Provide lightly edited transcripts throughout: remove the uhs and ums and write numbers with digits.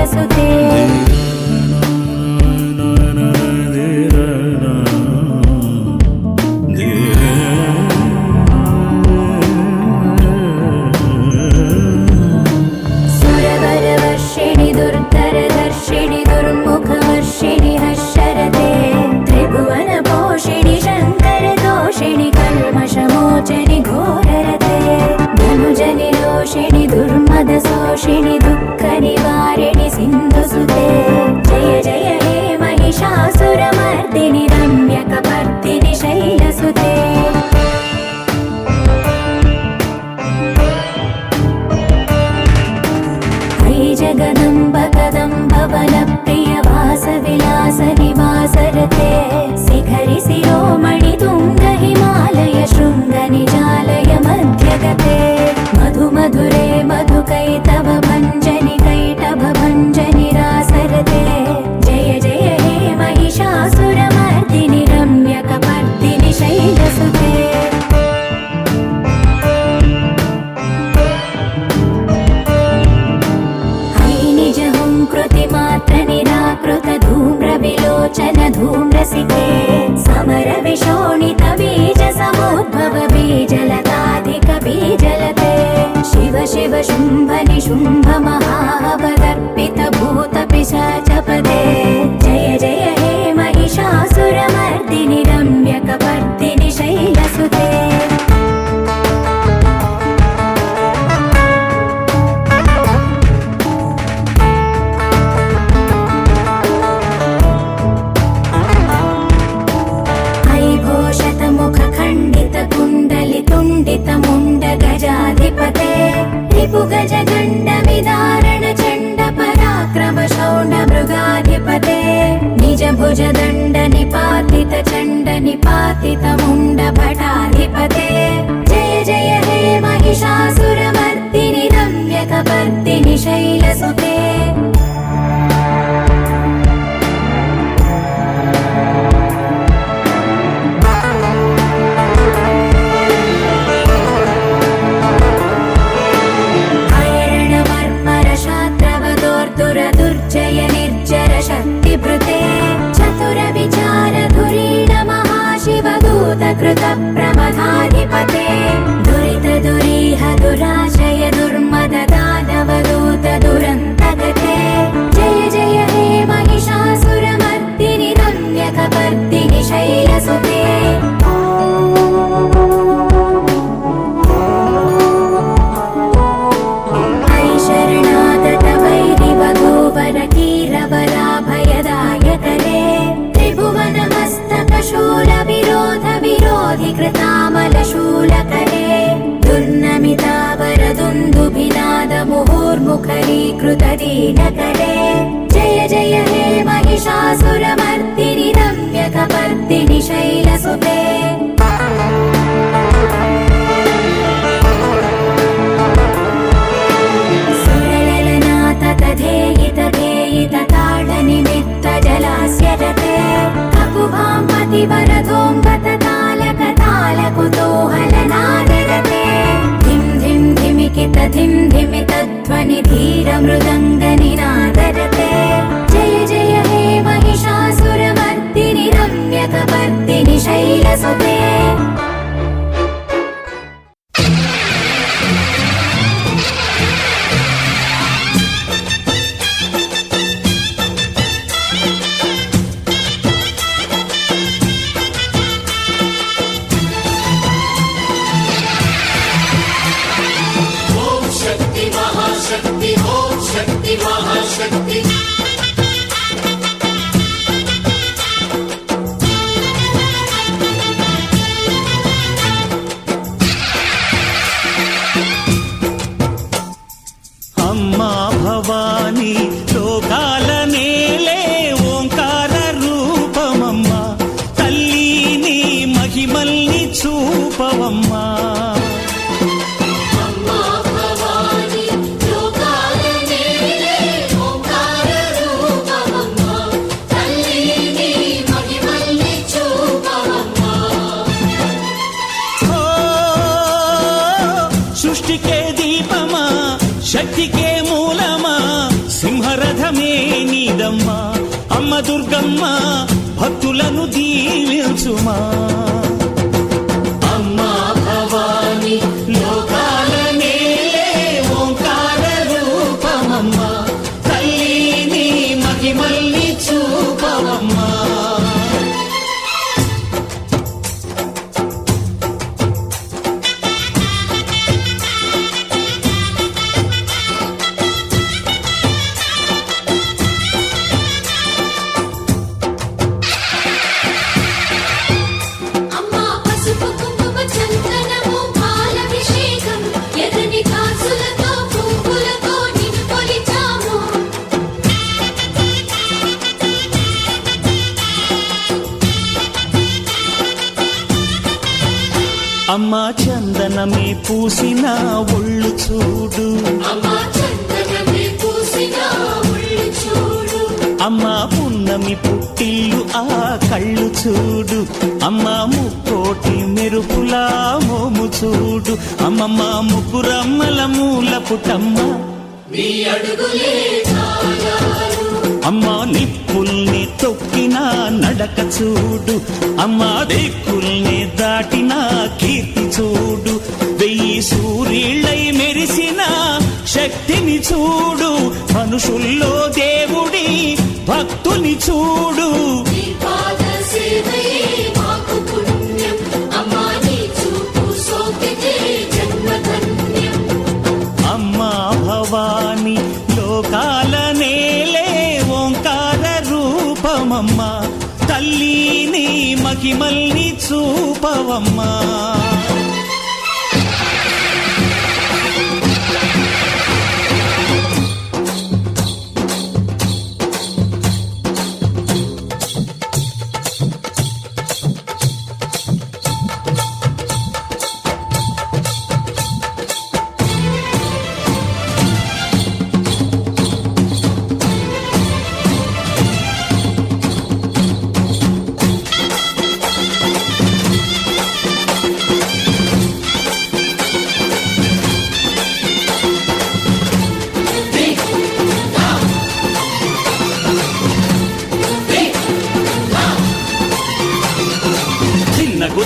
शैलसुते सुरवरवर्षिणि दुर्धरधर्षिणि दुर्मुखवर्षिणि हर्षरते त्रिभुवनपोषिणि शङ्करदोषिणि कल्मषमोचनि घोररते धनुजनिरोषिणि दुर्मदशोषिणि दुःखनिवारिणि सिन्धुसुते जय जय हे महिषासुरमर्दिनि रम्यकपर्दिनि शैलसुते जगदम्ब कदम्ब वनप्रिय वासविलास निवासरते शिखरि शिरोमणि तुङ्ग हिमालय शृङ्ग निजालय मध्यगते मधु मधुरे मधुकैतव भञ्जनि कैटभ भञ्जनि रासरते जय जय हे महिषासुरमर्दिनि रम्यकपर्दिनि शैलसुते कृतिमात्र निराकृत धूम्रविलोचन धूम्रसिके समर विशोणित बीज समुद्भव बीजलताधिक बीजलते शिव शिव शुम्भ निशुम्भ महावदर्पित भूत पिशाचपदे जय जय हे महिषासुरमर्दिनि रम्यकपर्दिनि शैलसुते मुण्ड गजाधिपते रिपुगज गण्ड विदारण चण्ड पराक्रम शौण्ड मृगाधिपते निज भुज दण्ड निपातित चण्ड निपातित मुण्ड भटाधिपते जय जय हे महिषासुरमर्दिनि रम्यकपर्दिनि शैलसुते दुर्जय निर्जर शक्तिभृते चतुर विचार धुरीण महाशिव दूत कृत प्रमथाधिपते दुरित दुरीह दुराशय दुर्मद दानव दूत दुरन्तगते जय जय हे महिषासुरमर्दिनि रम्यकपर्दिनि शैलसुते वराभयदायकरे त्रिभुवनमस्तकशूल विरोध विरोधि कृतामलशूलकरे दुर्नमितावरदुन्दुभिनाद मुहुर्मुखरीकृत दीनकरे जय जय हे महिषासुरमर्दिनि रम्यकपर्दिनि शैलसुते तथेयित धेयित ताडनिमित्त जलास्यरते ककुभां पतिवरधोऽम्बत तालक तालकुतूहलनादरते धिं धिं धिमिकित धिं धिमित ध्वनि धीर मृदङ्गनिनादरते जय जय हे महिषासुरमर्दिनि रम्यकपर्दिनि शैलसुते महाशक्ति अम्मा भवानी लोकाल नेले ओंकार रूपमम्मा तल्ली महिमल्नि चूपवम्मा शक्ति के मूलमा सिंहर రథమే నీదమ్మా అమ్మ దుర్గమ్మ భక్తులను దీవించుమా అమ్మా భవాని లోకాల నేలే ఓంకార రూపమమ్మా తల్లిని మహిమల్ని చూపవమ్మా అమ్మా పసుపు కుంకుమ చందనము పాలభిషేకం ఎర్రని కాసులతో పువ్వులతో నిన్ను కొలిచాము అమ్మా చందనమే పూసిన ఒళ్ళు చూడు అమ్మా చందనమే పూసిన ఒళ్ళు చూడు అమ్మా పున్నమి పుట్టిల్లు ఆ కళ్ళు చూడు అమ్మా ముక్కోటి మెరుపులా మోము చూడు అమ్మమ్మ ముగ్గురమ్మల మూల పుటమ్మ నీ అడుగులే చాలారు అమ్మా నిప్పుల్ని తొక్కిన నడక చూడు అమ్మా దిక్కుల్ని దాటిన కీర్తి చూడు వెయ్యి సూర్యుళ్ళై మెరిసిన శక్తిని చూడు మనుషుల్లో దేవుడి భక్తుని చూడు నీ పాద సేవయే మాకు పుణ్యం అమ్మా నీ చూపు సోకితే జన్మధన్యం అమ్మా భవాని లోకాల నేలే ఓంకార రూపమమ్మా తల్లిని మహిమల్ని చూపవమ్మా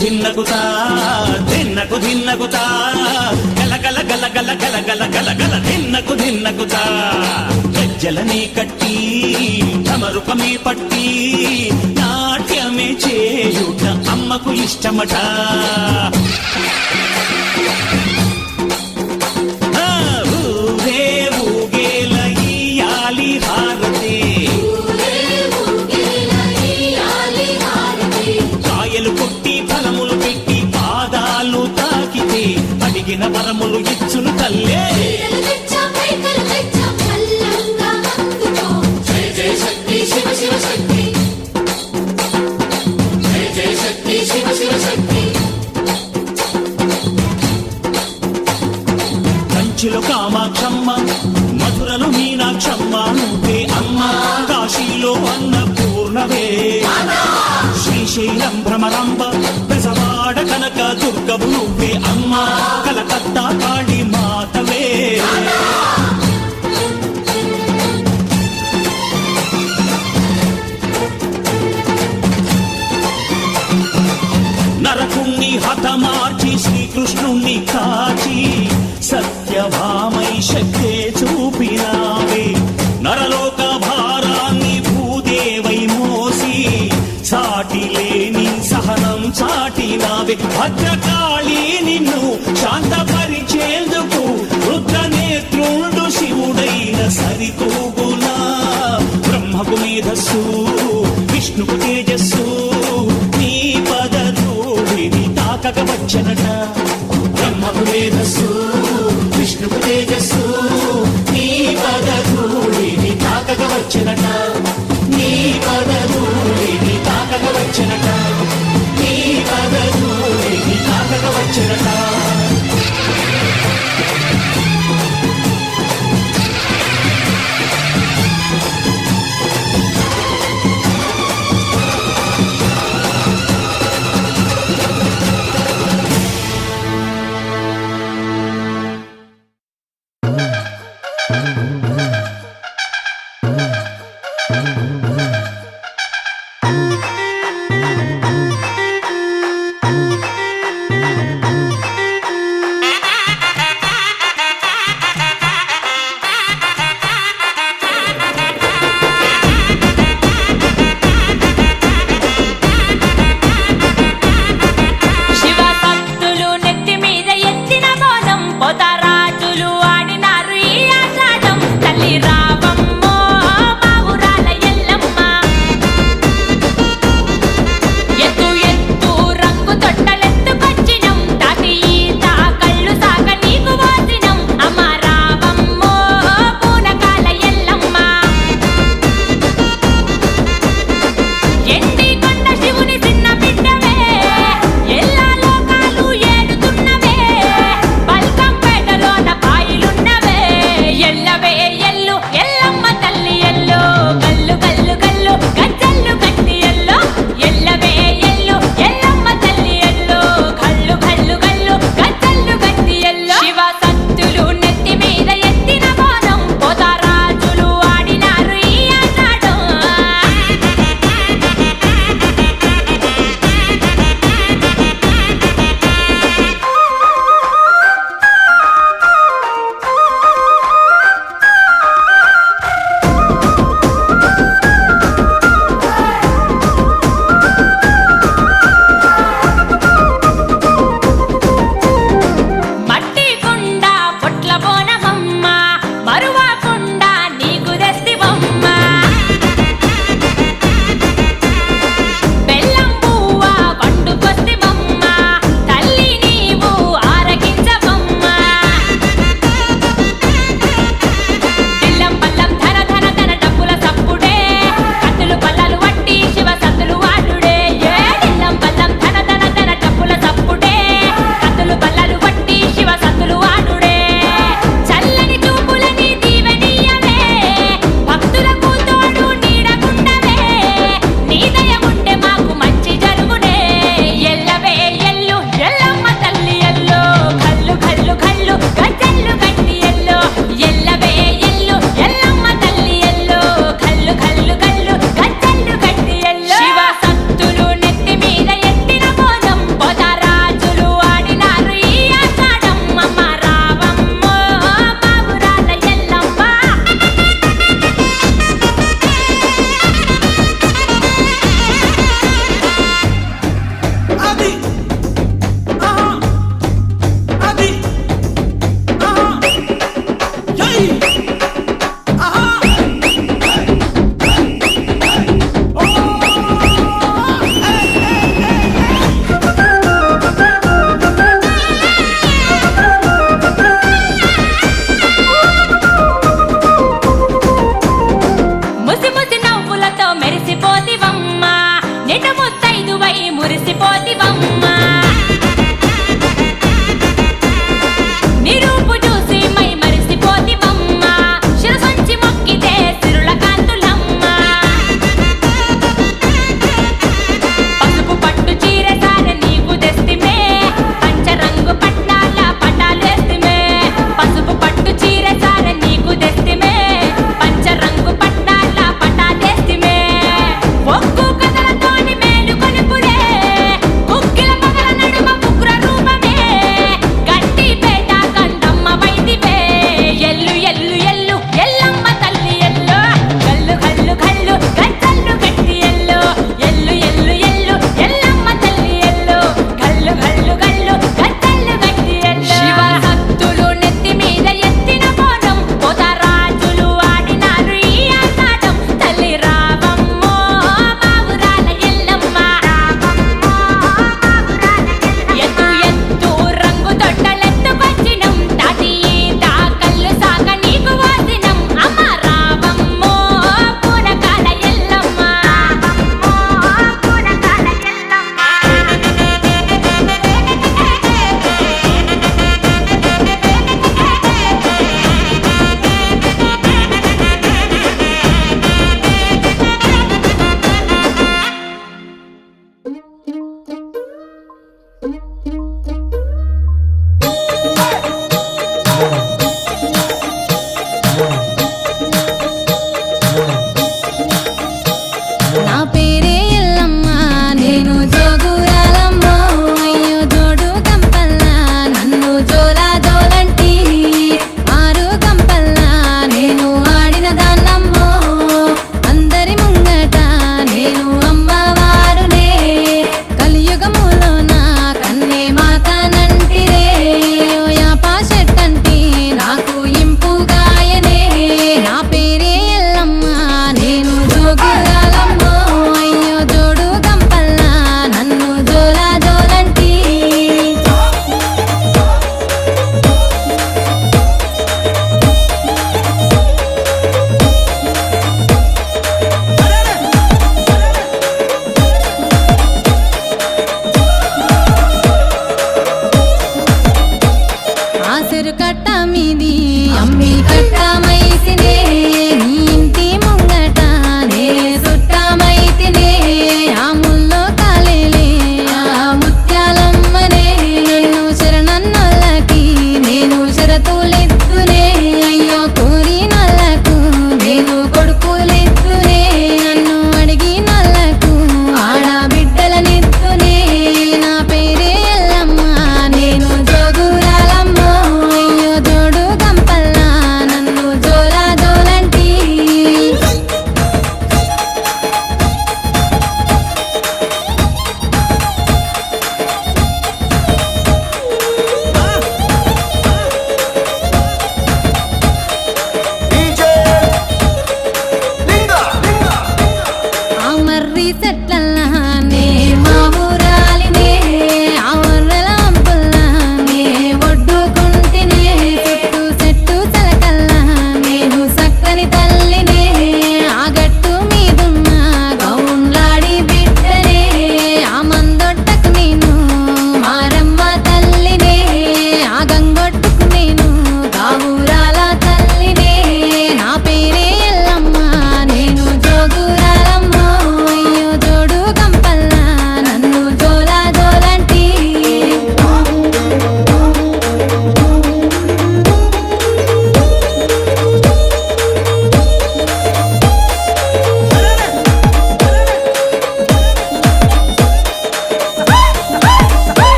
ధిన్నకుతా ధిన్నకుతా గల గల గల గల గల గల గల గల ధిన్నకుతా గజ్జలనే కట్టి తమరుపమే పట్టి నాట్యమే చేయుట అమ్మకు ఇష్టమట ఊగే ఊగేల ఇయ్యాలి హారతే కాయలు కొట్టి ఫలములు పెట్టి పాదాలు తాకితే అడిగిన వరములు ఇచ్చును తల్లే జయ జయ శక్తి శివ శివ శక్తి జయ జయ శక్తి శివ శివ శక్తి కంచిలో కామాక్షమ్మ మధురలో మీనాక్షమ్మ నువ్వే అమ్మ కాశీలో అన్నపూర్ణవే శ్రీశైలం భ్రమరాంబ పెసవాడ కనక దుర్గవు నువ్వే అమ్మ కలకత్తా కాళీ మాతవే నరకుణ్ణి హతమార్చి శ్రీకృష్ణుణ్ణి కాచి సత్యభామై శక్తే చూపినావే నరలోక భారాన్ని భూదేవై మోసి సాటి లేని సహనం చాటినావే భద్రకాళి నిన్ను శాంతపరిచేందుకు రుద్రనేత్రుండు శివుడైన సరితూగునా బ్రహ్మకు మేధస్సు విష్ణుకు తేజస్సు నీ పదధూళిని తాకక వచ్చనట బ్రహ్మకు మేధస్సు విష్ణుకు తేజస్సు నీ పదధూళిని తాకక వచ్చనట నీ పదధూళిని తాకక వచ్చనట నీ పదధూళిని తాకక వచ్చనట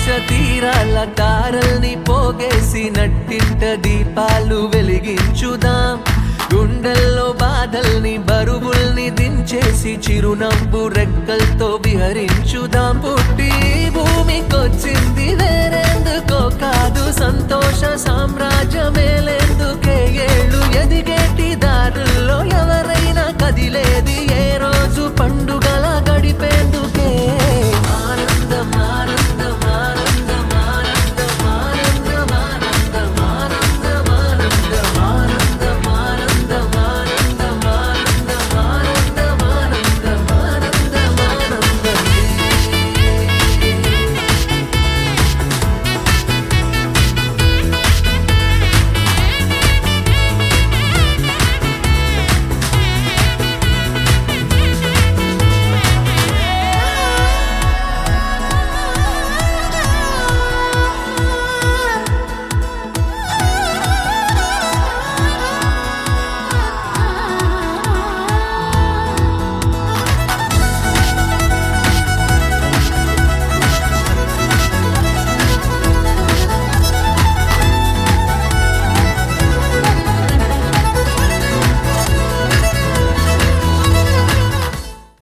ఆకాశ తీరాల తారల్ని పోగేసి నట్టింట దీపాలు వెలిగించుదాం గుండెల్లో బాధల్ని బరువుల్ని దించేసి చిరునవ్వు రెక్కలతో విహరించుదాం పుట్టి భూమికొచ్చింది వేరేందుకో కాదు సంతోష సామ్రాజ్యమేలేందుకే ఏళ్ళు ఎదిగేటి దారుల్లో